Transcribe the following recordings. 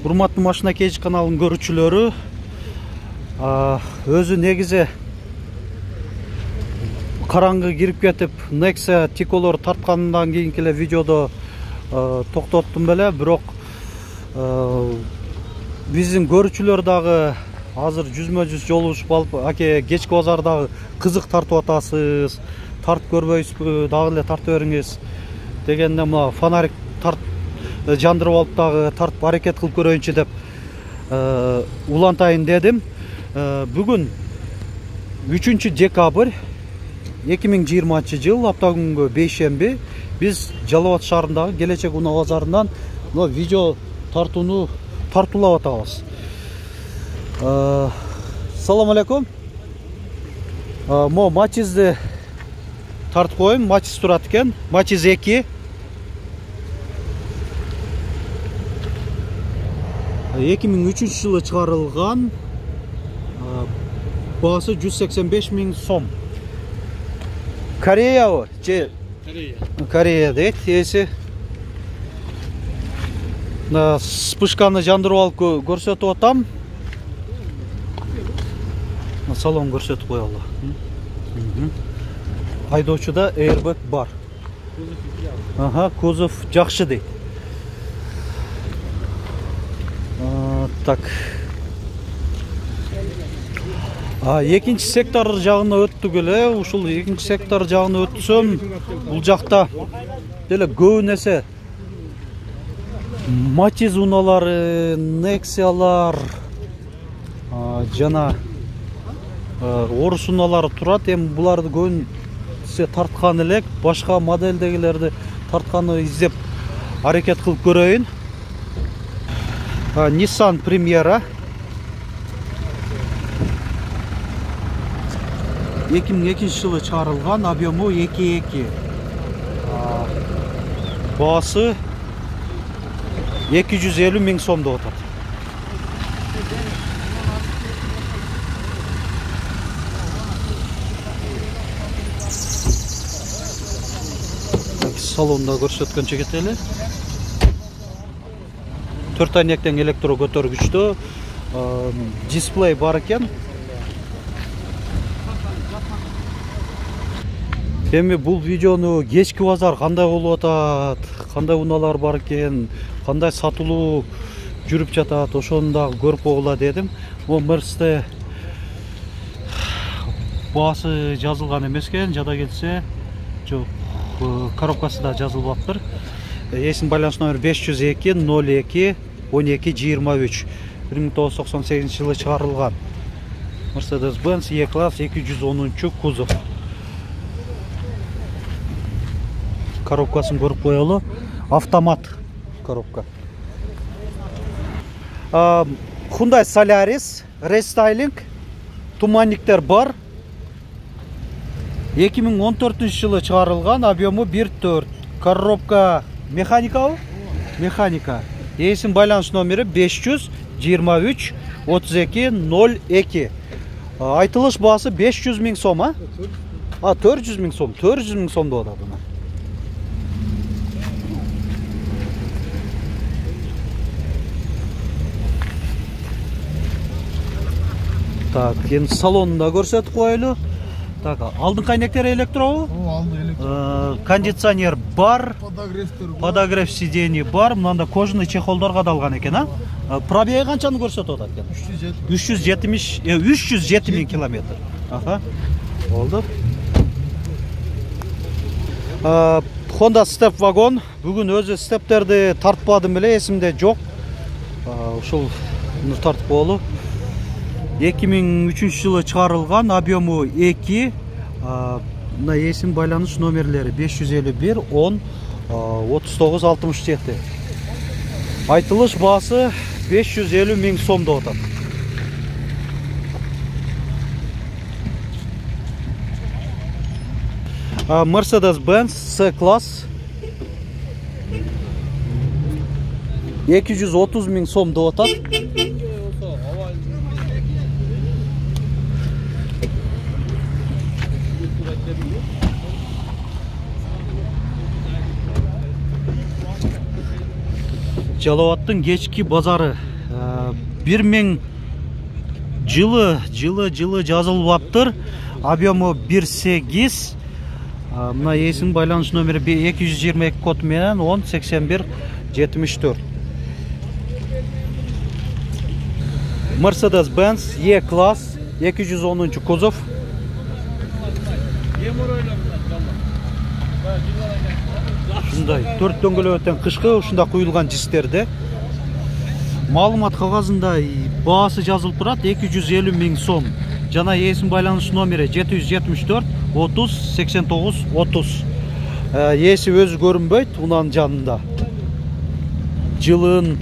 Урматтуу Машина Кеч каналынын көрүүчүлөрү, өзү негизи караңгы кирип кетип, Nexia Ticcolor тарткандан кийинки эле видеодо токтоттум беле, бирок биздин көрүүчүлөр дагы азыр жүзмө-жүз жолугушуп алып, аке кечки базардагы кызык тартып атасыз, тартып көрбөйсүзбү, дагы эле тартып бериңиз дегенде мына фонарик жандырып алып дагы тартып аракет кылып көрөйүнчү деп улантайын дедим. Бүгүн 3 декабрь 2020 жыл, апта күнгө бейшемби, биз Жалал Абад шаарындагы Келечек унаа базарынан видео тартуулап атабыз. Салам алейкум. Мо Матизди тартып коюм, Матиз турат экен. Матиз 2. 2003 жылы чыгарылган, баасы 185 000 сом. Корея же? Корея дейт, эси. Спышканы жандырып алып көрсөтүп атам. Салон көрсөтүп коелу. Айдоочуда airbag бар. Кузов жакшы дейт. Так. Экинчи сектор жагына өттүк эле. Ушул экинчи сектор жагына өтсөм, бул жакта деле көп нерсе Матиз унаалары, Nexиалар, жана орус унаалары турат. Эми буларды көбүнчө тарткан элек, башка модельдегилерди тартканы издеп аракет кылып көрөйүн. Nissan Primera 2002 жылы чыгарылган, объему 2.2. Баасы 250 000 сом деп атат. Салонда көрсөткөнчө кетели. 4 айнектен электро көтөргүчтө, дисплей бар экен. Эми бул видеону кечки базар кандай болуп атат, кандай унаалар бар экен, кандай сатылуу жүрүп жатат, ошону дагы көрүп койгула дедим. Бул Мерсте баасы жазылган эмес экен, жада келсе, жок, коробкасы да жазылбаптыр. Эсин байланыш номер 502 02 12 23. 1998 жылы чыгарылган. Mercedes-Benz E-класс 210 кузов. Коробкасын көрүп коелу. Автомат коробка. Hyundai Solaris рестайлинг, туманниктер бар. 2014 жылы чыгарылган, объему 1.4. Коробка механикабы? Механика. Эсин байланыш номери 523 32 02. Айтылыш баасы 500 000 сом, 400 000 сом. 400 000 сом деп атат. Так, енді салонында көрсетіп қойылу. Так, алдыңғы айнектері электробу? Алды электро. Кондиционер бар. Подогрев сидений бар. Мынанда кожаный чехолдор кадалган экен, Пробеги канчаны көрсөтүп атат экен? 307 000 километр. Болду. Honda Step вагон. Бүгүн өзү стептерди тартпадым эле, эсимде жок. Ушул тартып болу. 2003 жылы чыгарылган, объему 2. Мына эсин байланыш номерлери 551 10 39 67. Айтылыш баасы 550 000 сом деп атат. Mercedes-Benz C-класс 230 000 сом деп атат. Жалал Абадтын кечки базары 1000 жылы жазылып объемы 1.8. Мына есім байланыш номері 222 код менен 108174. Mercedes-Benz E-класс 210 кузов. Ушундай 4 дөңгөлөктөн кышкы ушунда куюлган жистерде. Маалымат кагазында баасы жазылып турат 250 000 сом. Жана есим байланыш номери 774 30 89 30. Еси өзү көрүнбөйт унанын жанында. Жылын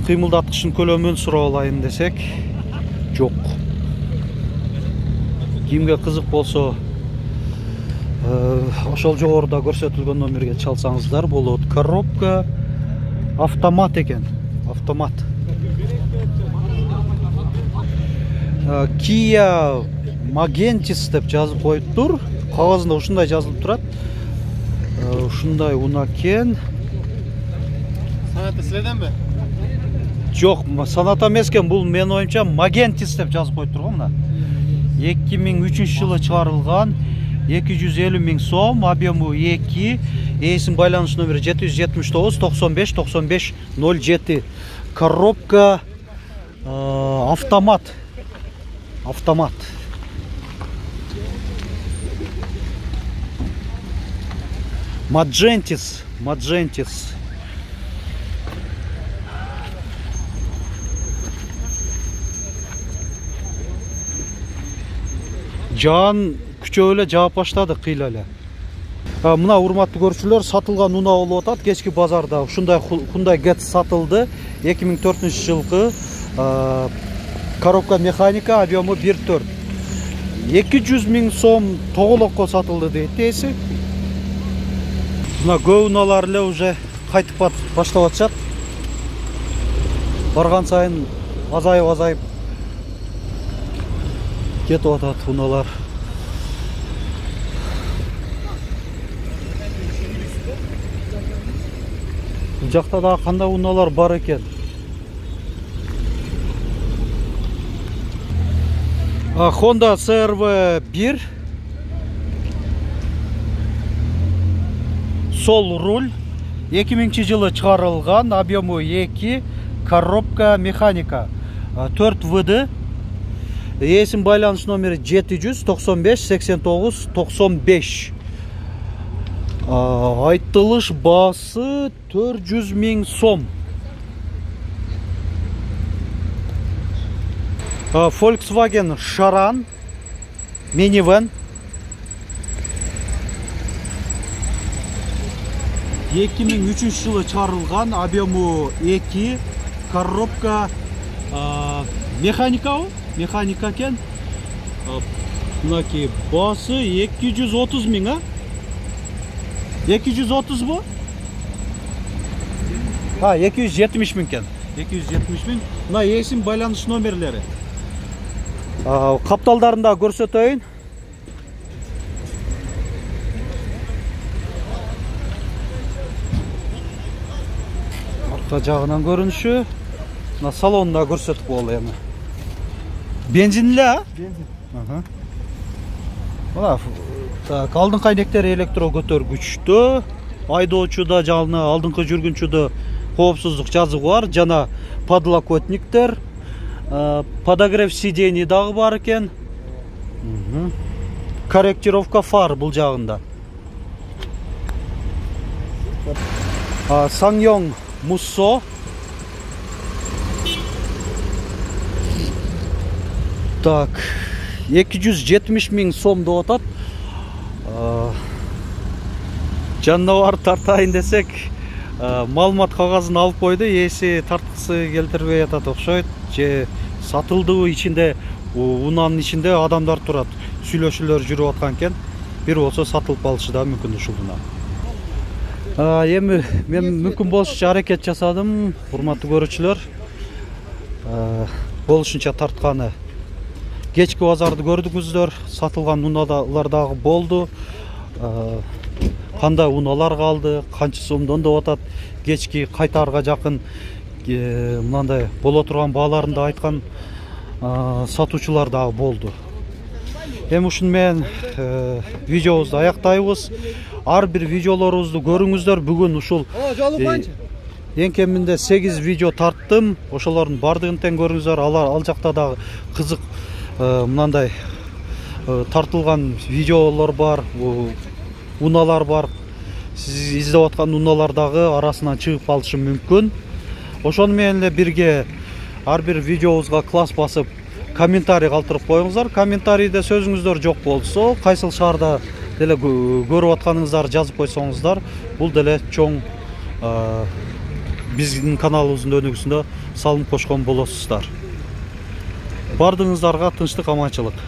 кыймылдаткычын көлөмүн сурап алайын десек, жок. Кимге кызык болсо, ошол жогоруда көрсөтүлгөн номерге чалсаңыздар болот. Коробка автомат экен, автомат. Kia Magentis деп жазып коюптур. Кагазында ушундай жазылып турат. Ушундай унакен. Санаты силерденби? Жок, санат эмес экен, бул менин оюмча Magentis деп жазып коюптур го мына. 2003-жылы чыгарылган, 250 000 сом, объему 2, эсим байланыш номери 779 95 95 07. Коробка автомат. Автомат. Magentis. Жан күчөө эле жаап баштады кыйла эле. Мына урматтуу көрүүчүлөр, сатылган унаа болуп атат. Кечки базарда ушундай Hyundai Getz сатылды. 2004-жылкы коробка механика, объему 1.4. 200 000 сом тоголокко сатылды дейт эси. Мына көп унаалар эле уже кайтып баштап атышат. Барган сайын азайып кетип атат унаалар. Бул жакта да кандай унаалар бар экен. Honda CR-V 1. Сол руль. 2000-жылы чыгарылган, объему 2, коробка механика. 4 ВД. Есим байланыш номери 795 89 95. Айтылыш баасы 400 000 сом. Volkswagen Charan Minivan 2003-жылы чыгарылган, объему 2, коробка механика экен. Мынаки баасы 230 000, 230 бу? 270 000 экен. 270 000. Мына есим байланыш номерлери. Капталдарында көрсөтөйүн. Арка жагынан көрүнүшү. Мына салонда көрсөтүп болду эми. Бензинли, а? Бензин. Мына так, алдыңкы айнектери электро көтөргүчтүү. Айдоочуда жана алдыңкы жүргүнчүдө коопсуздук жазыгы бар, жана подлокотниктер, подогрев сидений дагы бар экен. Корректировка фар бул жагында. Ssangyong Musso. Так, 270 000 сом деп атат. Жаныбар тартайын десек, маалымат кагазын алып койду, эси тарткысы келтирбей атат окшойт. Же сатылдыбы ичинде, унаанын ичинде адамдар турат, сүйлөшүүлөр жүрүп аткан экен. Бир болсо сатылып калышы да мүмкүн ушул унаа. Эми мен мүмкүн болушунча аракет жасадым, урматтуу көрүүчүлөр. Болушунча тартканы. Кечки базарды көрдүңүздөр, сатылган унаалар дагы болду. Кандай унаалар калды, канча сомдон деп атат. Кечки кайтарга жакын мынандай боло турган бааларында айткан сатуучулар дагы болду. Эми ушуну менен видеобузду аяктайбыз. Ар бир видеолорубузду көрүңүздөр. Бүгүн ушул эң кеминде 8 видео тарттым. Ошолордун бардыгын тең көрүңүздөр. Ал жакта дагы кызык мынандай тартылган видеолор бар, унаалар бар. Сиз издеп аткан унаалар дагы арасынан чыгып калышы мүмкүн. Ошону менен эле бирге ар бир видеобузга класс басып комментарий калтырып коюңуздар. Комментарийде сөзүңүздөр жок болсо, кайсыл шаарда деле көрүп атканыңыздарды жазып койсоңуздар, бул деле чоң биздин каналыбыздын өнүгүүсүнө салым кошкон болосуздар. Бардыгыңыздарга тынчтык, аманчылык.